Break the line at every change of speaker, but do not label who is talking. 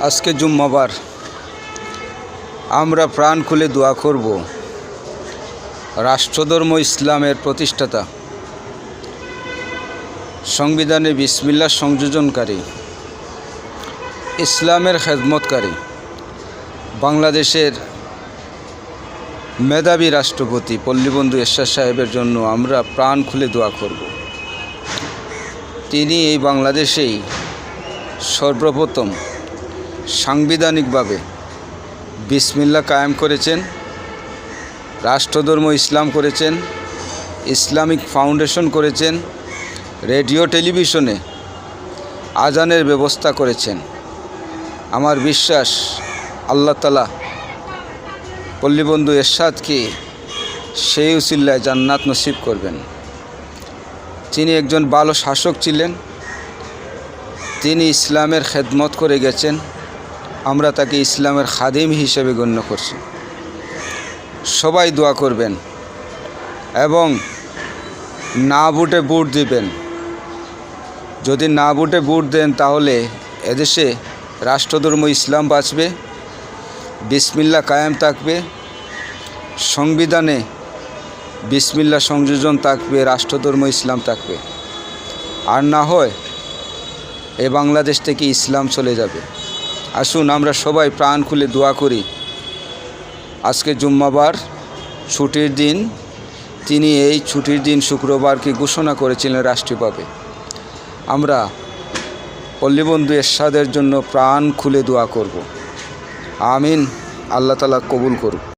আজকে জুম্মাবার আমরা প্রাণ খুলে দোয়া করব রাষ্ট্রধর্ম ইসলামের প্রতিষ্ঠাতা, সংবিধানে বিসমিল্লাহ সংযোজনকারী, ইসলামের খেদমতকারী, বাংলাদেশের মেধাবী রাষ্ট্রপতি পল্লীবন্ধু এরশাদ সাহেবের জন্য আমরা প্রাণ খুলে দোয়া করব। তিনি এই বাংলাদেশেই সর্বপ্রথম সাংবিধানিকভাবে বিসমিল্লাহ কায়েম করেছেন, রাষ্ট্রধর্ম ইসলাম করেছেন, ইসলামিক ফাউন্ডেশন করেছেন, রেডিও টেলিভিশনে আজানের ব্যবস্থা করেছেন। আমার বিশ্বাস আল্লাহ তাআলা পল্লীবন্ধু এরশাদকে সেই উসিলায় জান্নাত নসিব করবেন। তিনি একজন ভালো শাসক ছিলেন, তিনি ইসলামের খেদমত করে গেছেন, আমরা তাকে ইসলামের খাদিম হিসেবে গণ্য করছি। সবাই দোয়া করবেন এবং না ভোটে ভোট দিবেন। যদি না ভোটে ভোট দেন তাহলে এদেশে রাষ্ট্রধর্ম ইসলাম বাঁচবে, বিসমিল্লাহ কায়েম থাকবে, সংবিধানে বিসমিল্লাহ সংযোজন থাকবে, রাষ্ট্রধর্ম ইসলাম থাকবে। আর না হয় এই বাংলাদেশ থেকে ইসলাম চলে যাবে। আসুন আমরা সবাই প্রাণ খুলে দোয়া করি। আজকে জুম্মাবার ছুটির দিন, তিনি এই ছুটির দিন শুক্রবারকে ঘোষণা করেছিলেন রাষ্ট্রীয়ভাবে। আমরা পল্লীবন্ধু এরশাদের জন্য প্রাণ খুলে দোয়া করব। আমিন। আল্লাহ তাআলা কবুল করুক।